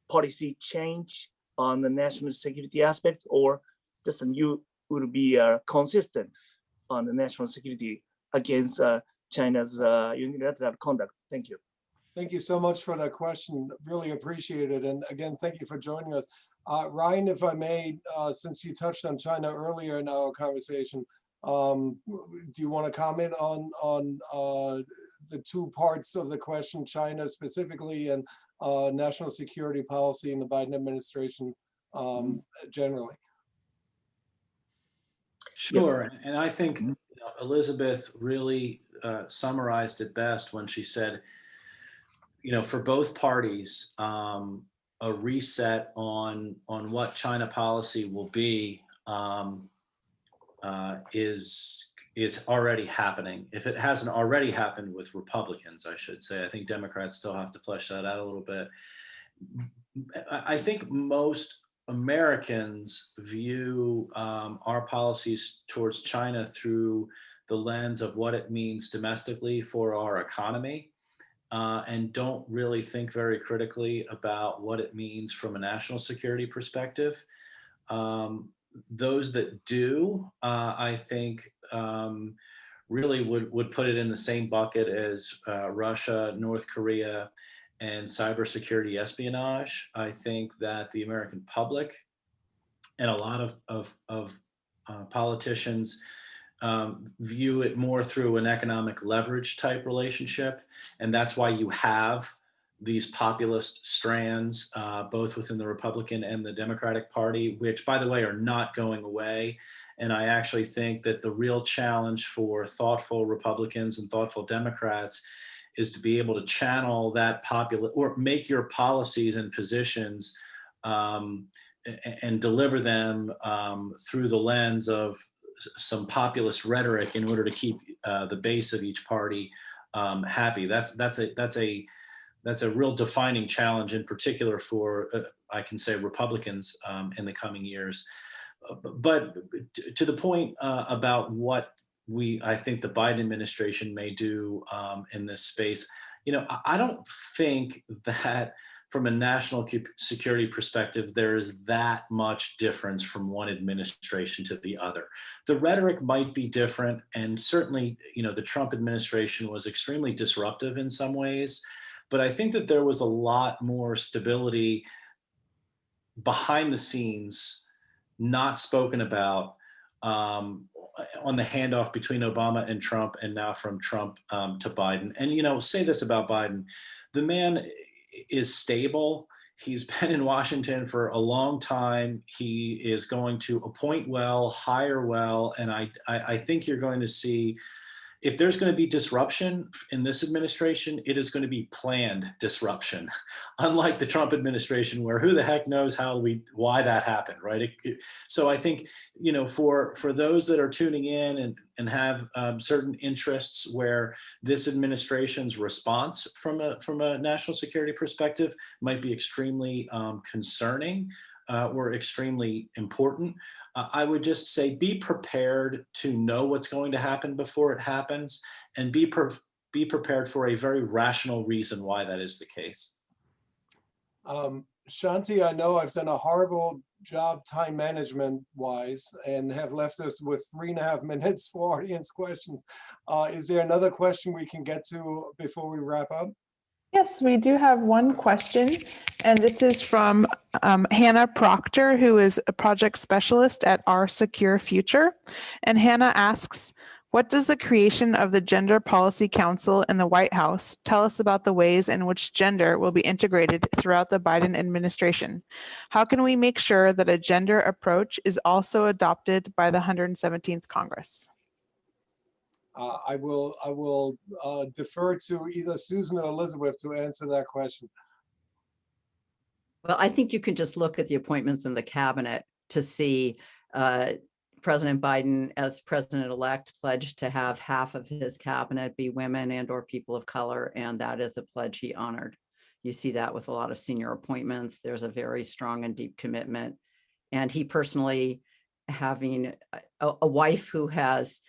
policy change on the national security aspect, or just you would be consistent on the national security against China's unilateral conduct? Thank you. Thank you so much for that question. Really appreciate it. And again, thank you for joining us. Ryan, if I may, since you touched on China earlier in our conversation, do you want to comment on the two parts of the question, China specifically and national security policy in the Biden administration generally? Sure. And I think Elizabeth really summarized it best when she said, for both parties, a reset on what China policy will be is already happening. If it hasn't already happened with Republicans, I should say. I think Democrats still have to flesh that out a little bit. I think most Americans view our policies towards China through the lens of what it means domestically for our economy, and don't really think very critically about what it means from a national security perspective. Those that do, I think, really would put it in the same bucket as Russia, North Korea, and cybersecurity espionage. I think that the American public and a lot of politicians view it more through an economic leverage type relationship. And that's why you have these populist strands, both within the Republican and the Democratic Party, which, by the way, are not going away. And I actually think that the real challenge for thoughtful Republicans and thoughtful Democrats is to be able to channel that popular, or make your policies and positions and deliver them through the lens of some populist rhetoric in order to keep the base of each party happy. That's a real defining challenge, in particular for I can say Republicans in the coming years. But to the point about what I think the Biden administration may do in this space, I don't think that from a national security perspective, there is that much difference from one administration to the other. The rhetoric might be different, and certainly, the Trump administration was extremely disruptive in some ways, but I think that there was a lot more stability behind the scenes, not spoken about, on the handoff between Obama and Trump, and now from Trump to Biden. And, say this about Biden, the man is stable. He's been in Washington for a long time. He is going to appoint well, hire well, and I think you're going to see, if there's going to be disruption in this administration, it is going to be planned disruption, unlike the Trump administration, where who the heck knows why that happened, right? So I think, for those that are tuning in and have certain interests where this administration's response from a national security perspective might be extremely concerning, or extremely important, I would just say be prepared to know what's going to happen before it happens, and be prepared for a very rational reason why that is the case. Shanti, I know I've done a horrible job time management wise and have left us with 3.5 minutes for audience questions. Is there another question we can get to before we wrap up? Yes, we do have one question, and this is from Hannah Proctor, who is a project specialist at Our Secure Future. And Hannah asks, what does the creation of the Gender Policy Council in the White House tell us about the ways in which gender will be integrated throughout the Biden administration? How can we make sure that a gender approach is also adopted by the 117th Congress? I will defer to either Susan or Elizabeth to answer that question. Well, I think you can just look at the appointments in the cabinet to see President Biden, as president-elect, pledged to have half of his cabinet be women and or people of color, and that is a pledge he honored. You see that with a lot of senior appointments. There's a very strong and deep commitment. And he personally, having a wife who has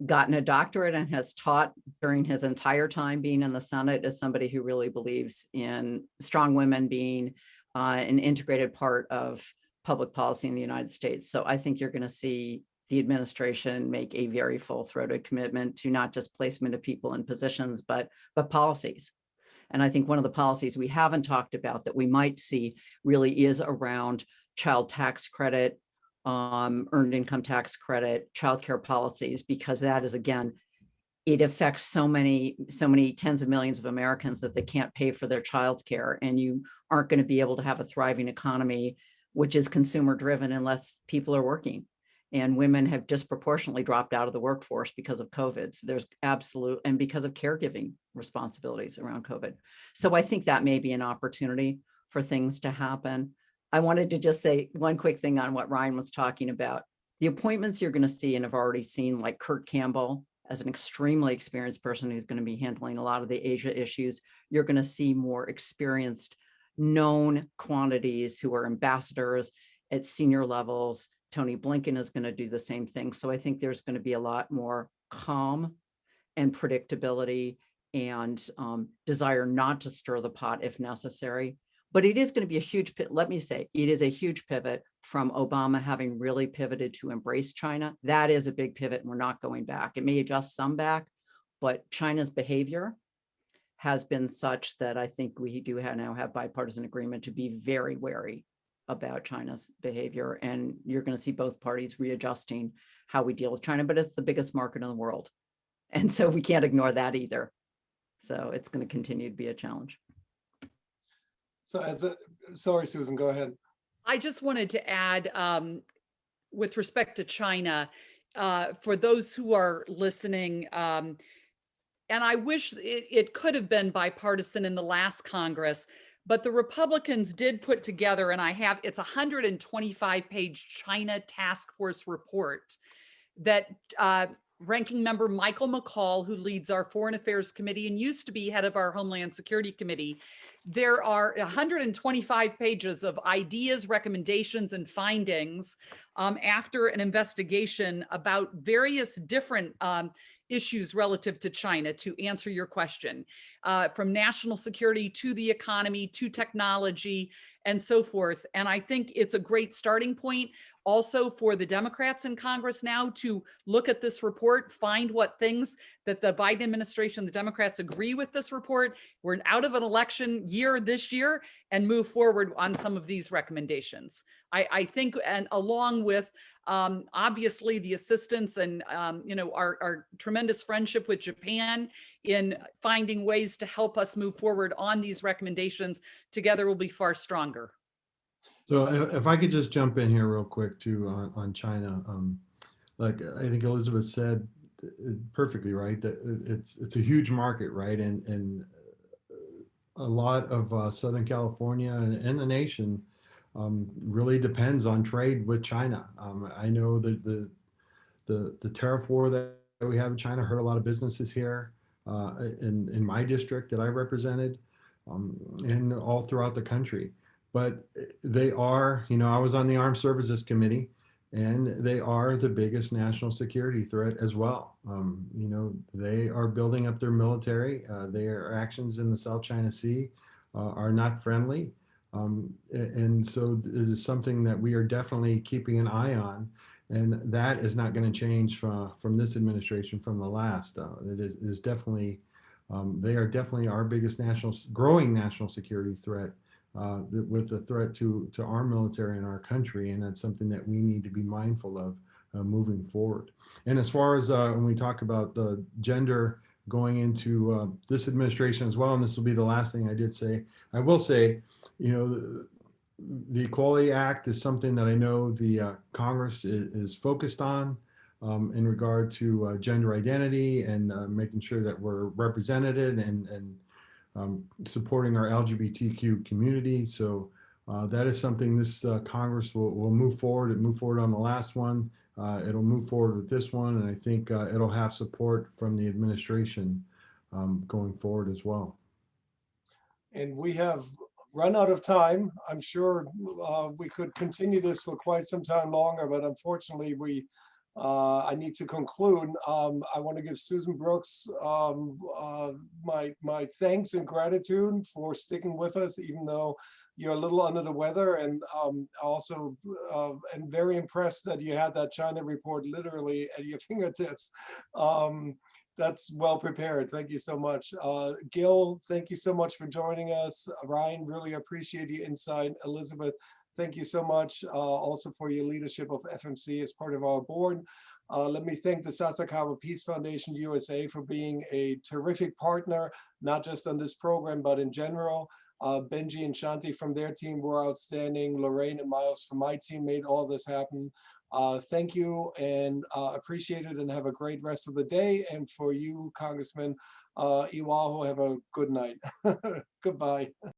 gotten a doctorate and has taught during his entire time being in the Senate, is somebody who really believes in strong women being an integrated part of public policy in the United States. So I think you're going to see the administration make a very full-throated commitment to not just placement of people in positions, but policies. And I think one of the policies we haven't talked about that we might see really is around child tax credit, earned income tax credit, childcare policies, because that is, again, it affects so many tens of millions of Americans that they can't pay for their childcare, and you aren't going to be able to have a thriving economy, which is consumer driven, unless people are working. And women have disproportionately dropped out of the workforce because of COVID. So there's absolute, and because of caregiving responsibilities around COVID. So I think that may be an opportunity for things to happen. I wanted to just say one quick thing on what Ryan was talking about. The appointments you're going to see, and have already seen, like Kurt Campbell as an extremely experienced person who's going to be handling a lot of the Asia issues. You're going to see more experienced, known quantities who are ambassadors at senior levels. Tony Blinken is going to do the same thing. So I think there's going to be a lot more calm and predictability and desire not to stir the pot if necessary. But it is going to be a huge, let me say, it is a huge pivot from Obama having really pivoted to embrace China. That is a big pivot, and we're not going back. It may adjust some back, but China's behavior has been such that I think we do now have bipartisan agreement to be very wary about China's behavior. And you're going to see both parties readjusting how we deal with China, but it's the biggest market in the world. And so we can't ignore that either. So it's going to continue to be a challenge. So sorry, Susan, go ahead. I just wanted to add, with respect to China, for those who are listening, and I wish it could have been bipartisan in the last Congress, but the Republicans did put together, and it's a 125-page China task force report that Ranking Member Michael McCall, who leads our Foreign Affairs Committee and used to be head of our Homeland Security Committee. There are 125 pages of ideas, recommendations, and findings after an investigation about various different issues relative to China, to answer your question, from national security to the economy to technology and so forth. And I think it's a great starting point also for the Democrats in Congress now to look at this report, find what things that the Biden administration, the Democrats agree with this report. We're out of an election year this year, and move forward on some of these recommendations. I think, and along with obviously the assistance and our tremendous friendship with Japan in finding ways to help us move forward on these recommendations, together we'll be far stronger. So if I could just jump in here real quick too on China, like I think Elizabeth said perfectly, right? That it's a huge market, right? And a lot of Southern California and the nation really depends on trade with China. I know that the tariff war that we have in China hurt a lot of businesses here in my district that I represented, and all throughout the country. But they are, I was on the Armed Services Committee, and they are the biggest national security threat as well. They are building up their military. Their actions in the South China Sea are not friendly. And so it is something that we are definitely keeping an eye on. And that is not going to change from this administration from the last. It is definitely, they are definitely our biggest growing national security threat. With the threat to our military and our country, and that's something that we need to be mindful of moving forward. And as far as when we talk about the gender going into this administration as well, and this will be the last thing I will say, the Equality Act is something that I know the Congress is focused on in regard to gender identity and making sure that we're represented and supporting our LGBTQ community. So that is something this Congress will move forward. It moved forward on the last one. It'll move forward with this one. And I think it'll have support from the administration going forward as well. And we have run out of time. I'm sure we could continue this for quite some time longer, but unfortunately we I need to conclude. I want to give Susan Brooks my thanks and gratitude for sticking with us, even though you're a little under the weather. And also am very impressed that you had that China report literally at your fingertips. That's well prepared. Thank you so much. Gil, thank you so much for joining us. Ryan, really appreciate your insight. Elizabeth, thank you so much also for your leadership of FMC as part of our board. Let me thank the Sasakawa Peace Foundation USA for being a terrific partner, not just on this program, but in general. Benji and Shanti from their team were outstanding. Lorraine and Miles from my team made all this happen. Thank you and appreciate it, and have a great rest of the day. And for you, Congressman Iwaho, have a good night. Goodbye.